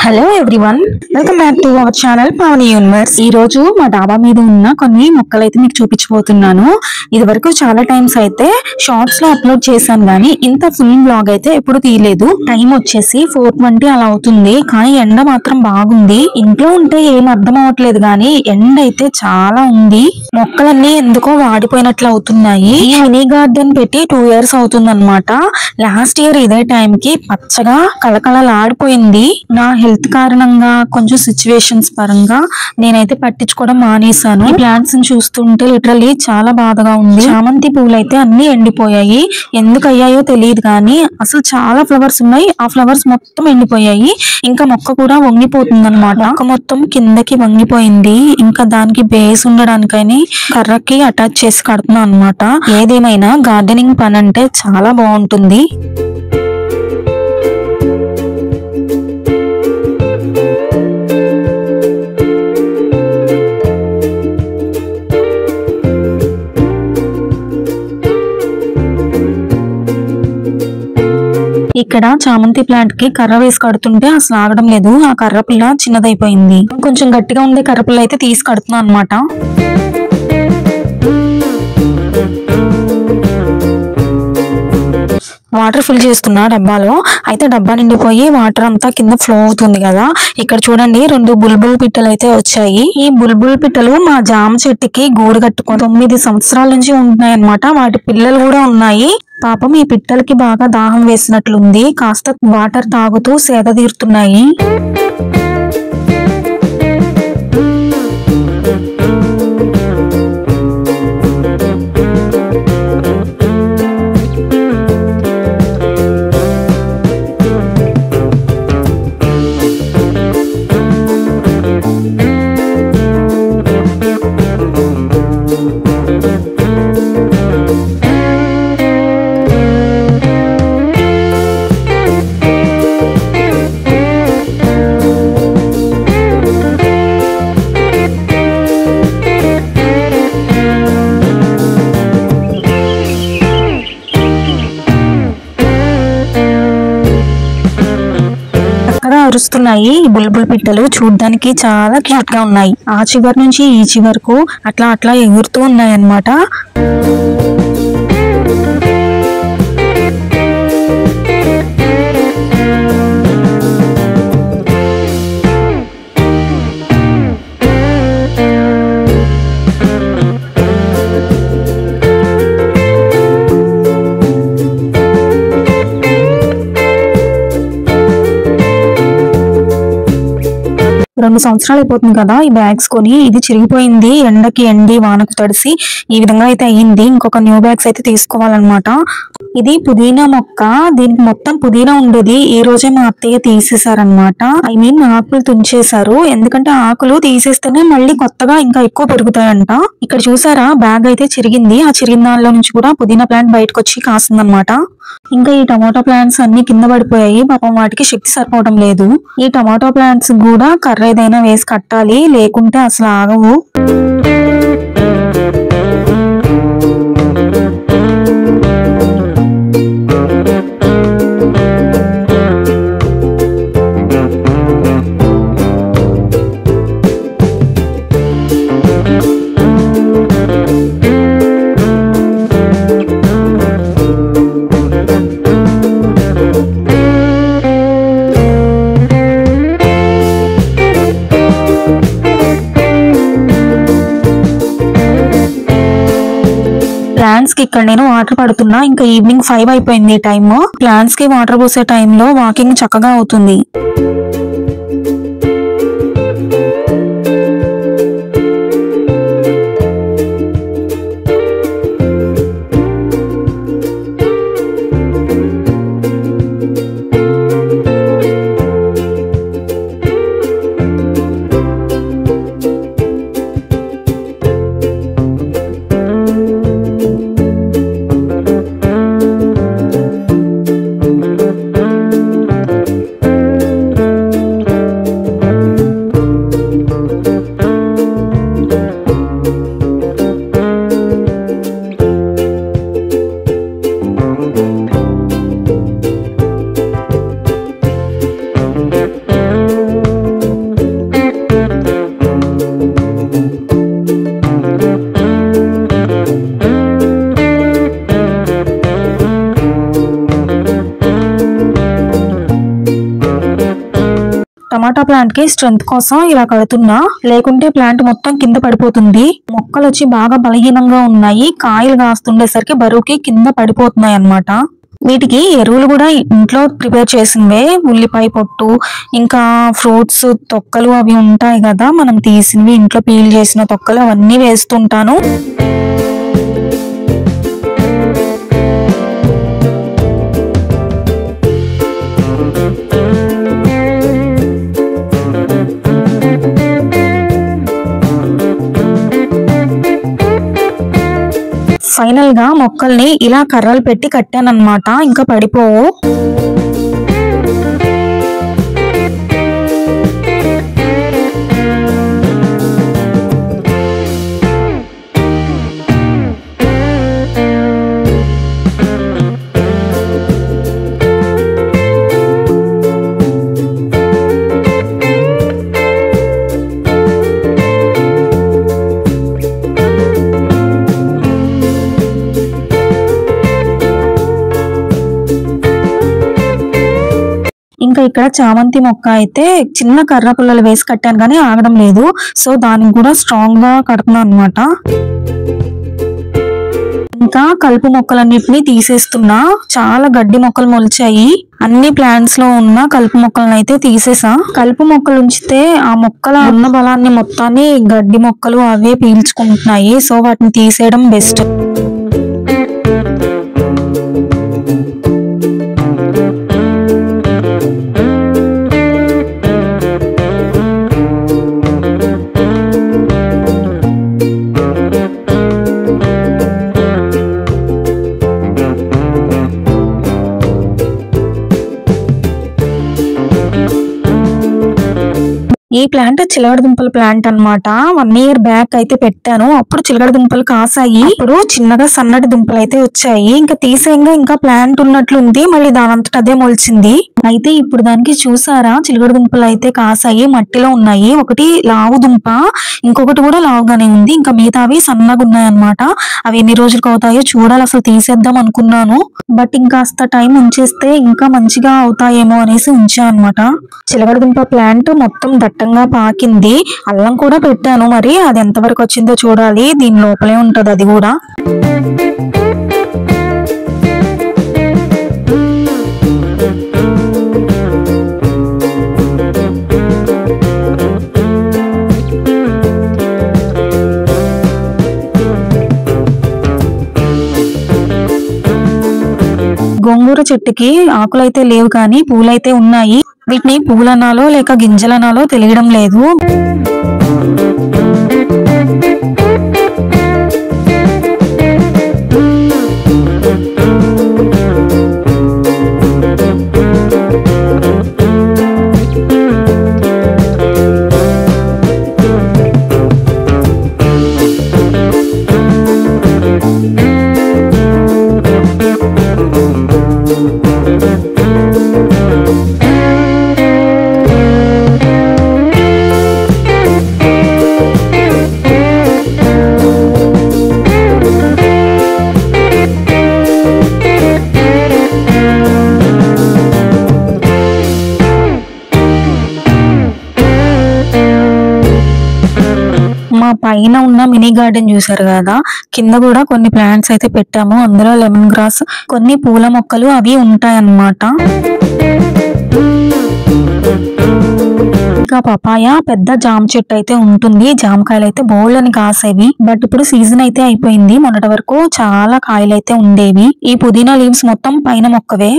Hello everyone, welcome back to our channel Pavani universe. ఈ రోజు మా డాబా మీద ఉన్న కొన్ని మొక్కలు అయితే మీకు చూపించబోతున్నాను. ఇది వరకు చాలా టైమ్స్ అయితే షార్ట్స్ లో అప్లోడ్ చేశాను, కానీ ఇంత ఫుల్ బ్లాగ్ అయితే ఎప్పుడు తీయలేదు. టైం వచ్చేసి 4:20 అలా అవుతుంది, కానీ ఎండ మాత్రం బాగుంది. ఇంట్లో ఉంటే ఏం అర్థం అవ్వట్లేదు, కానీ ఎండ అయితే చాలా ఉంది. మొక్కలన్నీ ఎందుకో వాడిపోయినట్లు అవుతున్నాయి. ఈ మినీ గార్డెన్ పెట్టి 2 years అవుతుంది అనమాట. లాస్ట్ ఇయర్ ఇదే టైం కి పచ్చగా కళకళలాడిపోయింది. నా హెల్త్ కారణంగా కొంచెం సిచ్యువేషన్స్ పరంగా నేనైతే పట్టించుకోవడం మానేశాను. ఈ ప్లాంట్స్ ని చూస్తుంటే లిటరల్లీ చాలా బాధగా ఉంది. చామంతి పువ్వులు అయితే అన్ని ఎండిపోయాయి. ఎందుకు అయ్యాయో తెలియదు, కానీ అసలు చాలా ఫ్లవర్స్ ఉన్నాయి, ఆ ఫ్లవర్స్ మొత్తం ఎండిపోయాయి. ఇంకా మొక్క కూడా వంగిపోతుంది అనమాట. మొక్క మొత్తం కిందకి వంగిపోయింది. ఇంకా దానికి బేస్ ఉండడానికని కర్రకి అటాచ్ చేసి కడుతున్నాను అనమాట. ఏదేమైనా గార్డెనింగ్ పని అంటే చాలా బాగుంటుంది. ఇక్కడ చామంతి ప్లాంట్ కి కర్ర వేసి కడుతుంటే అసలు ఆగడం లేదు. ఆ కర్ర పిల్ల చిన్నదైపోయింది. కొంచెం గట్టిగా ఉండే కర్ర పిల్ల అయితే తీసి కడుతున్నా అనమాట. వాటర్ ఫిల్ చేస్తున్నా డబ్బాలో. అయితే డబ్బా నిండిపోయి వాటర్ అంతా కింద ఫ్లో అవుతుంది కదా. ఇక్కడ చూడండి 2 బుల్బుల్ పిట్టలు అయితే వచ్చాయి. ఈ బుల్బుల్ పిట్టలు మా జామ చెట్టుకి గూడు కట్టుకొని 9 సంవత్సరాల నుంచి ఉంటున్నాయి అనమాట. వాటి పిల్లలు కూడా ఉన్నాయి. పాపం ఈ పిట్టలకి బాగా దాహం వేసినట్లుంది. కాస్త వాటర్ తాగుతూ సేద తీరుతున్నాయి. అరుస్తున్నాయి ఈ బుల్బుల్ పిట్టలు. చూడ్డానికి చాలా క్యూట్ గా ఉన్నాయి. ఆ చివరి నుంచి ఈ చివరకు అట్లా అట్లా ఎగురుతూ ఉన్నాయి అన్నమాట. రెండు సంవత్సరాలు అయిపోతుంది కదా ఈ బ్యాగ్స్ కొని. ఇది చిరిగిపోయింది, ఎండకి ఎండి వానకు తడిసి ఈ విధంగా అయితే అయ్యింది. ఇంకొక న్యూ బ్యాగ్స్ అయితే తీసుకోవాలన్నమాట. ఇది పుదీనా మొక్క. దీనికి మొత్తం పుదీనా ఉండేది. ఈ రోజే మా అత్తయ్య తీసేశారనమాట. ఆకులు తుంచేశారు. ఎందుకంటే ఆకులు తీసేస్తేనే మళ్ళీ కొత్తగా ఇంకా ఎక్కువ పెరుగుతాయంట. ఇక్కడ చూసారా బ్యాగ్ అయితే చిరిగింది. ఆ చిరిగిన దానిలో నుంచి కూడా పుదీనా ప్లాంట్ బయటకు వచ్చి కాసిందనమాట. ఇంకా ఈ టమాటో ప్లాంట్స్ అన్ని కింద పడిపోయాయి. పాపం వాటికి శక్తి సరిపోవడం లేదు. ఈ టమాటో ప్లాంట్స్ కూడా కర్ర ఏదైనా వేసి కట్టాలి, లేకుంటే అసలు ఆగవు. ప్లాంట్స్ కి ఇక్కడ నేను వాటర్ పడుతున్నా. ఇంకా ఈవినింగ్ 5 అయిపోయింది టైమ్. ప్లాంట్స్ కి వాటర్ పోసే టైంలో వాకింగ్ చక్కగా అవుతుంది. టమాటా ప్లాంట్ కి స్ట్రెంత్ కోసం ఇలా కడుతున్నా, లేకుంటే ప్లాంట్ మొత్తం కింద పడిపోతుంది. మొక్కలు వచ్చి బాగా బలహీనంగా ఉన్నాయి, కాయలు కాస్తుండేసరికి బరువుకి కింద పడిపోతున్నాయి అన్నమాట. వీటికి ఎరువులు కూడా ఇంట్లో ప్రిపేర్ చేసినవే, ఉల్లిపాయ పొట్టు, ఇంకా ఫ్రూట్స్ తొక్కలు అవి ఉంటాయి కదా మనం తీసినవి, ఇంట్లో పీల్ చేసిన తొక్కలు అవన్నీ వేస్తుంటాను. ఫైనల్ గా మొక్కల్ని ఇలా కర్రలు పెట్టి కట్టానన్నమాట, ఇంకా పడిపోవు. ఇంకా ఇక్కడ చామంతి మొక్క అయితే చిన్న కర్ర పుల్లలు వేసి కట్టాను కానీ ఆగడం లేదు, సో దానికి కూడా స్ట్రాంగ్ గా కడుతున్నాను అనమాట. ఇంకా కలుపు మొక్కలన్నిటిని తీసేస్తున్నా, చాలా గడ్డి మొక్కలు మొలిచాయి. అన్ని ప్లాంట్స్ లో ఉన్న కలుపు మొక్కలను అయితే తీసేసా. కలుపు మొక్కలు ఉంచితే ఆ మొక్కల ఉన్న బలాన్ని మొత్తాన్ని గడ్డి మొక్కలు అవే పీల్చుకుంటున్నాయి, సో వాటిని తీసేయడం బెస్ట్. ఈ ప్లాంట్ చిలకడ దుంపల ప్లాంట్ అన్నమాట. 1 year బ్యాక్ అయితే పెట్టాను, అప్పుడు చిలకడ దుంపలు కాసాయి, ఇప్పుడు చిన్నగా సన్నటి దుంపలు అయితే వచ్చాయి. ఇంకా తీసేయంగా ఇంకా ప్లాంట్ ఉన్నట్లుంది, మళ్ళీ దానంతట అదే మొలిచింది. అయితే ఇప్పుడు దానికి చూసారా, చిలకడ దుంపలు అయితే కాసాయి, మట్టిలో ఉన్నాయి. ఒకటి లావు దుంప, ఇంకొకటి కూడా లావుగానే ఉంది, ఇంకా మిగతావి సన్నగా ఉన్నాయన్నమాట. అవి ఎన్ని రోజులకు అవుతాయో చూడాలి, అసలు తీసేద్దాం అనుకున్నాను, బట్ ఇంకాస్త టైం ఉంచేస్తే ఇంకా మంచిగా అవుతాయేమో అనేసి ఉంచా అనమాట. చిలకడ దుంప ప్లాంట్ మొత్తం దట్టంగా పాకింది. అల్లం కూడా పెట్టాను, మరి అది ఎంతవరకు వచ్చిందో చూడాలి, దీని లోపలే ఉంటది అది కూడా. గోంగూర చెట్టుకి ఆకులైతే లేవు కానీ పూలైతే ఉన్నాయి. వీటిని పూలనాలో లేక గింజలనాలో తెలియడం లేదు. మా పైన ఉన్న మినీ గార్డెన్ చూసారు కదా, కింద కూడా కొన్ని ప్లాంట్స్ అయితే పెట్టాము. అందులో లెమన్ గ్రాస్, కొన్ని పూల మొక్కలు అవి ఉంటాయన్నమాట. ఇంకా పపాయ, పెద్ద జామ చెట్టు అయితే ఉంటుంది. జామకాయలు అయితే బోల్డని కాసేవి, బట్ ఇప్పుడు సీజన్ అయితే అయిపోయింది. మొన్నటి వరకు చాలా కాయలు అయితే ఉండేవి. ఈ పుదీనా లీవ్స్ మొత్తం పైన మొక్కవే.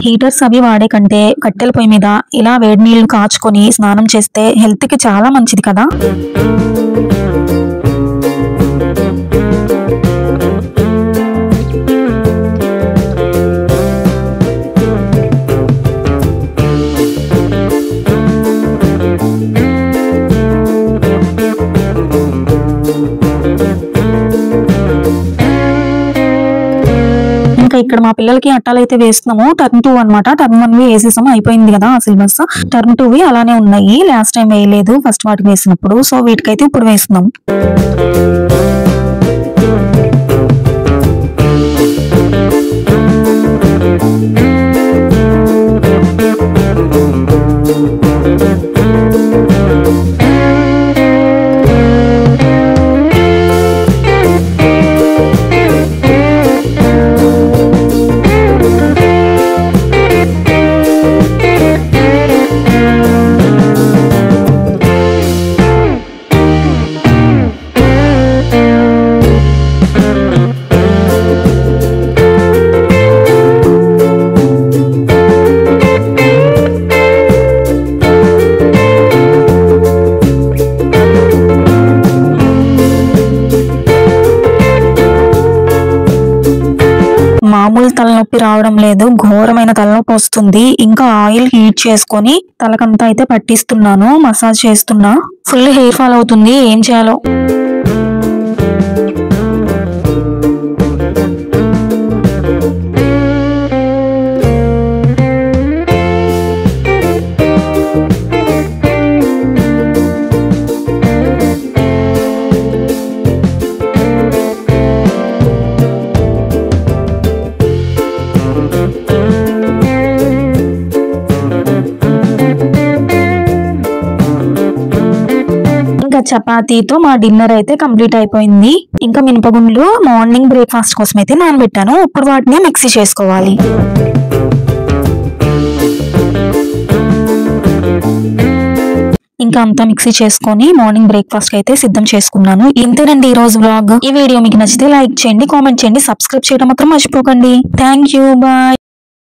హీటర్స్ అవి వాడే కంటే కట్టెల పొయ్యి మీద ఇలా వేడి నీళ్లు కాచుకొని స్నానం చేస్తే హెల్త్ కి చాలా మంచిది కదా. ఇంకా ఇక్కడ మా పిల్లలకి అట్టాలు అయితే వేస్తున్నాము. టర్న్ 2 అనమాట. టర్న్ 1 వేసేసాము, అయిపోయింది కదా ఆ సిలబస్. టర్న్ 2 అలానే ఉన్నాయి, లాస్ట్ టైం వేయలేదు ఫస్ట్ వాటికి వేసినప్పుడు. సో వీటికైతే ఇప్పుడు వేస్తున్నాం. మామూలు తలనొప్పి రావడం లేదు, ఘోరమైన తలనొప్పి వస్తుంది. ఇంకా ఆయిల్ హీట్ చేసుకొని తలకంతా అయితే పట్టిస్తున్నాను, మసాజ్ చేస్తున్నా. ఫుల్ హెయిర్ ఫాల్ అవుతుంది, ఏం చేయాలో. ఇంకా చపాతీతో మా డిన్నర్ అయితే కంప్లీట్ అయిపోయింది. ఇంకా మినపగుండ్లు మార్నింగ్ బ్రేక్ఫాస్ట్ కోసం అయితే నానబెట్టాను. ఇప్పుడు వాటిని మిక్సీ చేసుకోవాలి. ఇంకా అంతా మిక్సీ చేసుకొని మార్నింగ్ బ్రేక్ఫాస్ట్ అయితే సిద్ధం చేసుకున్నాను. ఇంతేనండి ఈ రోజు వ్లాగ్. ఈ వీడియో మీకు నచ్చితే లైక్ చేయండి, కామెంట్ చేయండి, సబ్స్క్రైబ్ చేయడం మాత్రం మర్చిపోకండి. Thank you, bye.